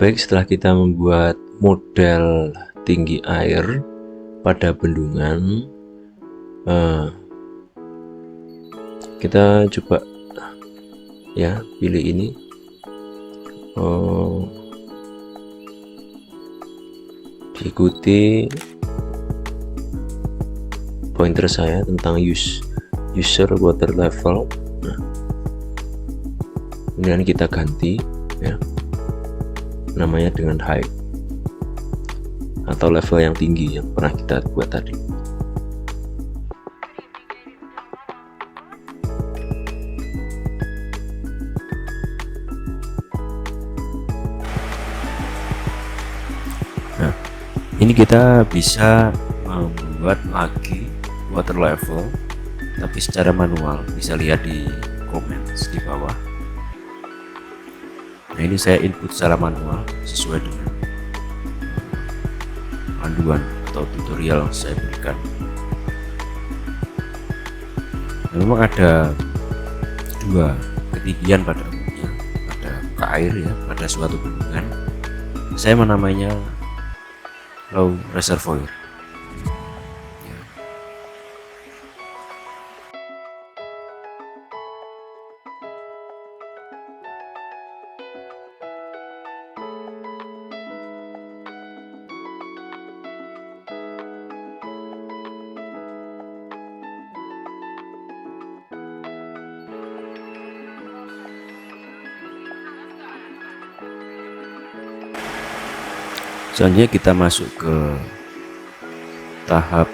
Baik, setelah kita membuat model tinggi air pada bendungan, kita coba ya pilih ini. Diikuti pointer saya tentang user water level. Nah, kemudian kita ganti ya namanya dengan high atau level yang tinggi yang pernah kita buat tadi. Nah, ini kita bisa membuat lagi water level tapi secara manual, bisa lihat di comments di bawah. Nah, ini saya input secara manual sesuai dengan panduan atau tutorial yang saya berikan. Nah, memang ada dua ketinggian pada umumnya pada muka air ya, pada suatu bendungan. Saya menamainya low reservoir. Selanjutnya kita masuk ke tahap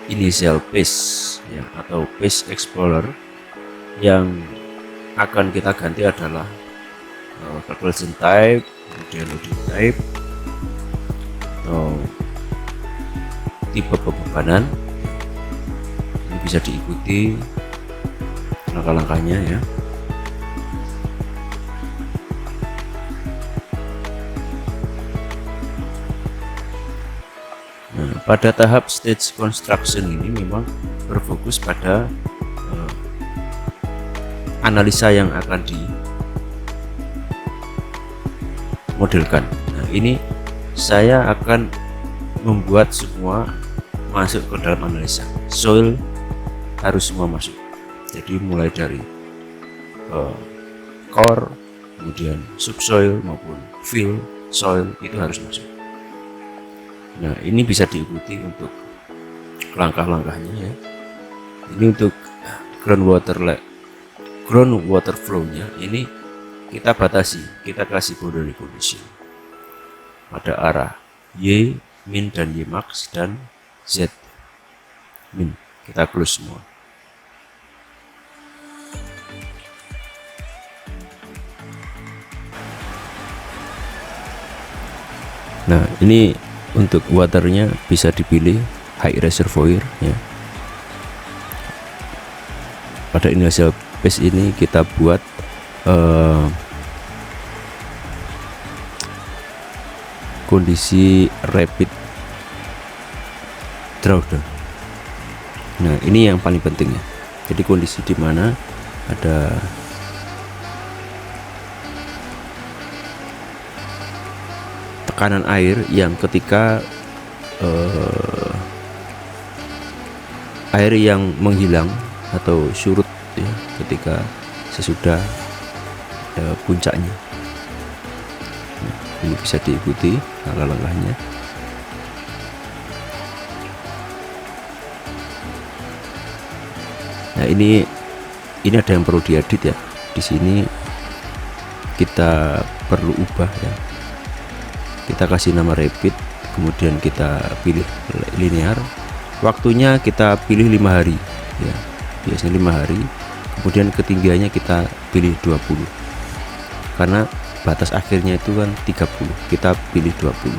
initial phase ya, atau phase explorer. Yang akan kita ganti adalah calculation type, kemudian loading type, atau tipe pembebanan. Ini bisa diikuti langkah-langkahnya ya. Nah, pada tahap stage construction ini memang berfokus pada analisa yang akan dimodelkan. Nah, ini saya akan membuat semua masuk ke dalam analisa. Soil harus semua masuk. Jadi mulai dari core, kemudian subsoil maupun fill soil itu harus masuk. Nah, ini bisa diikuti untuk langkah-langkahnya ya. Ini untuk groundwater flow-nya ini kita batasi, kita kasih boundary condition pada arah Y min dan Y max dan Z min, kita close semua. Nah, ini untuk waternya bisa dipilih high reservoir ya. Pada initial phase ini kita buat kondisi rapid drawdown. Nah, ini yang paling penting ya. Jadi kondisi di mana ada tekanan air yang ketika air yang menghilang atau surut ya, ketika sesudah puncaknya. Nah, ini bisa diikuti langkah-langkahnya. Nah, ini ada yang perlu diedit ya. Di sini kita perlu ubah ya. Kita kasih nama rapid, kemudian kita pilih linear, waktunya kita pilih 5 hari ya, biasanya 5 hari, kemudian ketinggiannya kita pilih 20 karena batas akhirnya itu kan 30, kita pilih 20.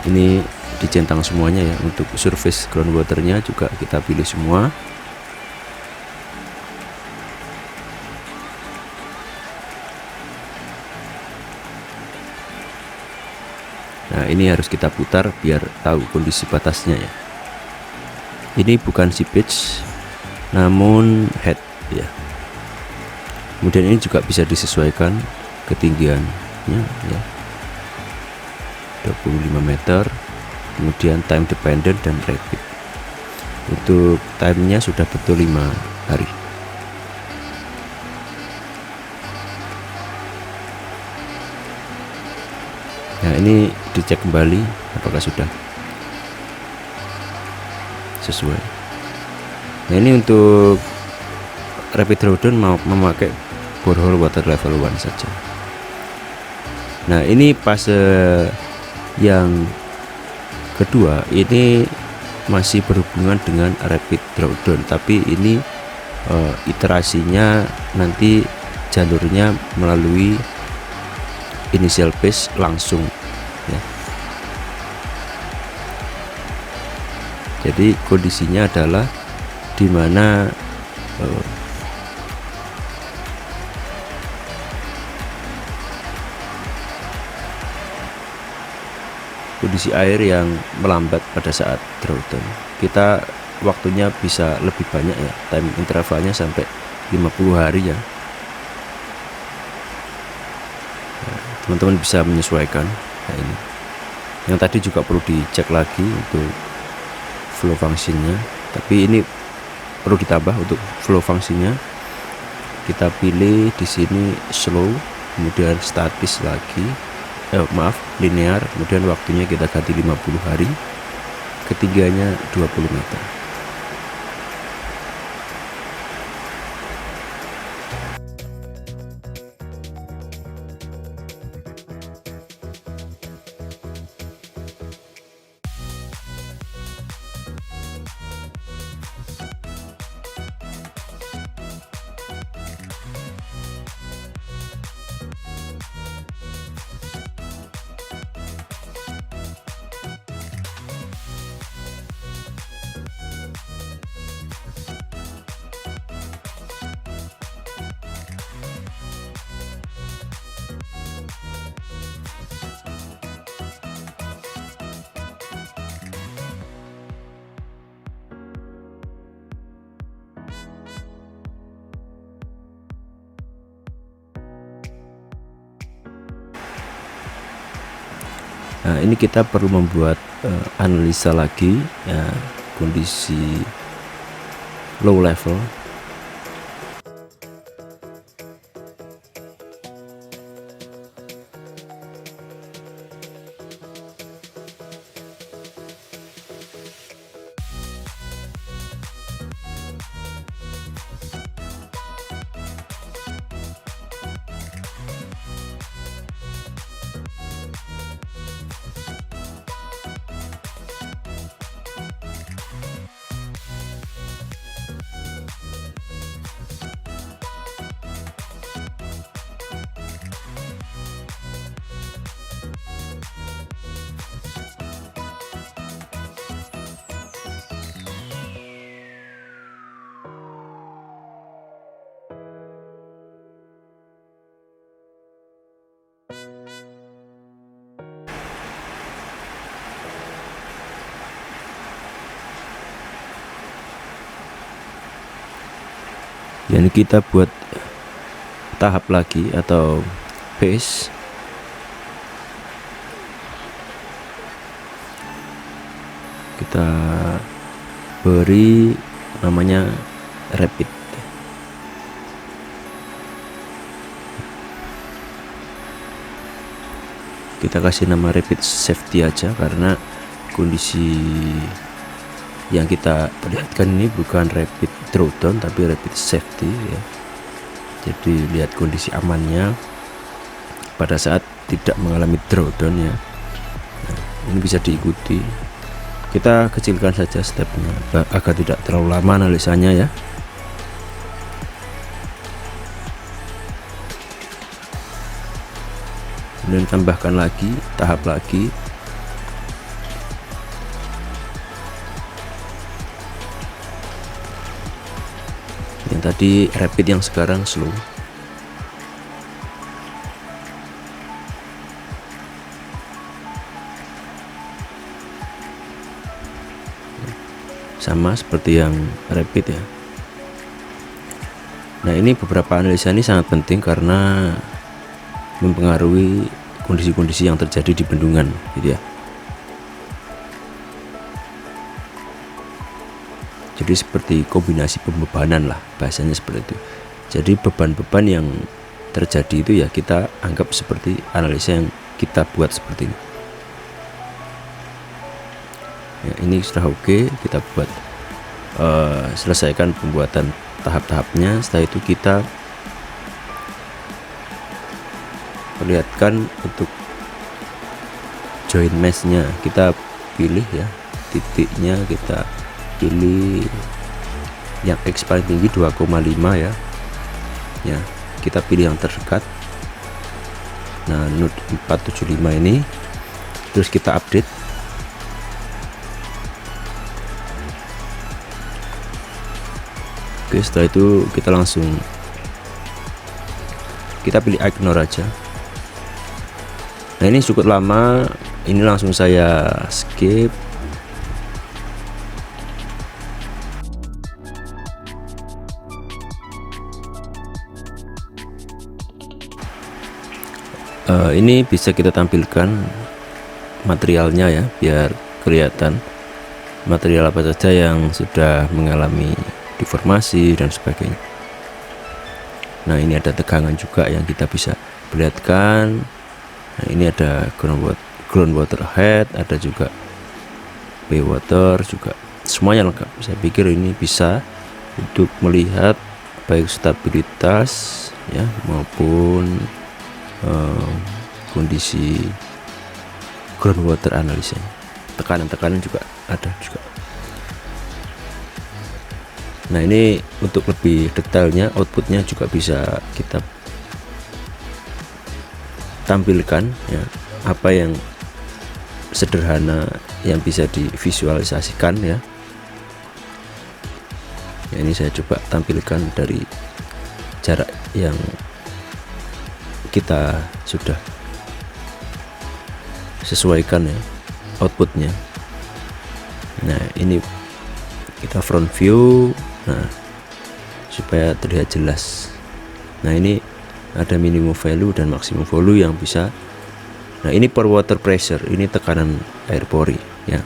Ini dicentang semuanya ya. Untuk surface groundwaternya juga kita pilih semua. Nah, ini harus kita putar biar tahu kondisi batasnya ya. Ini bukan seepage, namun head ya. Kemudian ini juga bisa disesuaikan ketinggiannya ya, 25 meter. Kemudian time dependent dan rapid. Untuk timenya sudah betul 5 hari. Nah, ini dicek kembali apakah sudah sesuai. Nah, ini untuk rapid drawdown mau memakai borehole water level 1 saja. Nah, ini fase yang kedua ini masih berhubungan dengan rapid drawdown, tapi ini iterasinya nanti jalurnya melalui initial phase langsung ya. Jadi kondisinya adalah dimana kondisi air yang melambat pada saat drawdown, kita waktunya bisa lebih banyak ya, time intervalnya sampai 50 hari ya. Nah, teman-teman bisa menyesuaikan. Nah, ini yang tadi juga perlu dicek lagi untuk flow fungsinya, tapi ini perlu ditambah untuk flow fungsinya. Kita pilih di sini slow, kemudian statis lagi, linear, kemudian waktunya kita ganti 50 hari, ketiganya 20 meter. Nah, ini kita perlu membuat analisa lagi ya, kondisi low level. Jadi kita buat tahap lagi atau phase. Kita beri namanya rapid. Kita kasih nama rapid safety aja karena kondisi yang kita perlihatkan ini bukan rapid drawdown tapi rapid safety ya. Jadi lihat kondisi amannya pada saat tidak mengalami drawdown ya. Nah, ini bisa diikuti. Kita kecilkan saja stepnya agar tidak terlalu lama analisanya ya. Kemudian tambahkan lagi tahap lagi. Yang tadi rapid, yang sekarang slow. Sama seperti yang rapid ya. Nah, ini beberapa analisa ini sangat penting karena mempengaruhi kondisi-kondisi yang terjadi di bendungan gitu ya. Jadi seperti kombinasi pembebanan lah bahasanya seperti itu. Jadi beban-beban yang terjadi itu ya kita anggap seperti analisa yang kita buat seperti ini. Ya, ini sudah oke, kita buat selesaikan pembuatan tahap-tahapnya. Setelah itu kita perlihatkan untuk join mesh-nya, kita pilih ya titiknya, kita pilih yang X paling tinggi 2,5 ya. Ya, kita pilih yang terdekat. Nah, node 475 ini, terus kita update. Oke, setelah itu kita langsung kita pilih ignore aja. Nah, ini cukup lama, ini langsung saya skip. Ini bisa kita tampilkan materialnya ya, biar kelihatan material apa saja yang sudah mengalami deformasi dan sebagainya. Nah, ini ada tegangan juga yang kita bisa perlihatkan. Nah, ini ada groundwater head, ada juga bay water juga, semuanya lengkap. Saya pikir ini bisa untuk melihat baik stabilitas ya maupun kondisi groundwater analisanya. Tekanan-tekanan juga ada juga. Nah, ini untuk lebih detailnya outputnya juga bisa kita tampilkan ya, apa yang sederhana yang bisa divisualisasikan ya. Ya, ini saya coba tampilkan dari jarak yang kita sudah sesuaikan ya outputnya. Nah, ini kita front view, nah supaya terlihat jelas. Nah, ini ada minimum value dan maksimum value yang bisa. Nah, ini per water pressure, ini tekanan air pori ya.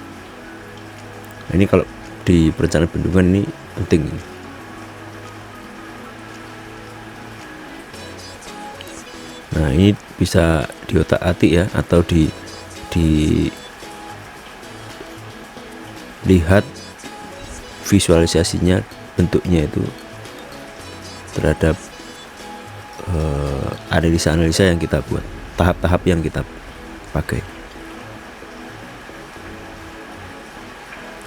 Nah, ini kalau di perencanaan bendungan ini penting ini. Nah, ini bisa diotak-atik ya, atau dilihat visualisasinya, bentuknya itu terhadap analisa-analisa yang kita buat, tahap-tahap yang kita pakai.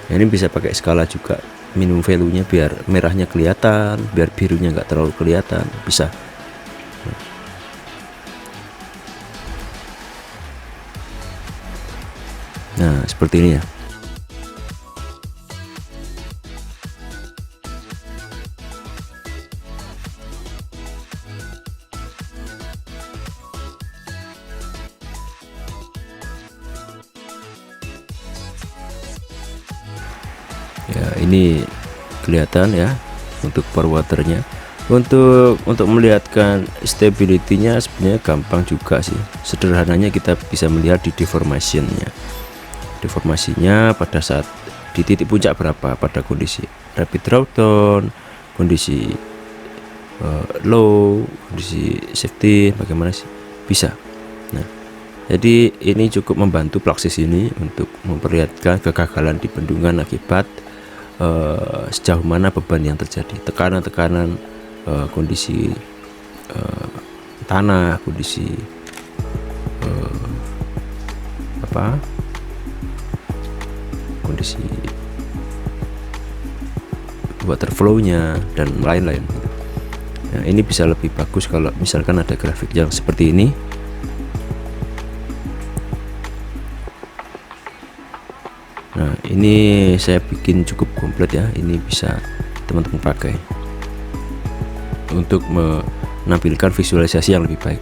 Nah, ini bisa pakai skala juga, minimum value-nya biar merahnya kelihatan, biar birunya nggak terlalu kelihatan, bisa. Nah, seperti ini ya. Ya, ini kelihatan ya untuk per waternya. Untuk melihatkan stability-nya sebenarnya gampang juga sih. Sederhananya kita bisa melihat di deformation-nya. Deformasinya pada saat di titik puncak berapa, pada kondisi rapid drawdown, kondisi low, kondisi safety, bagaimana sih bisa. Nah, jadi ini cukup membantu Plaxis ini untuk memperlihatkan kegagalan di bendungan akibat sejauh mana beban yang terjadi, tekanan-tekanan, kondisi tanah, kondisi kondisi water flow-nya dan lain-lain. Nah, ini bisa lebih bagus kalau misalkan ada grafik yang seperti ini. Nah, ini saya bikin cukup komplit ya, ini bisa teman-teman pakai untuk menampilkan visualisasi yang lebih baik.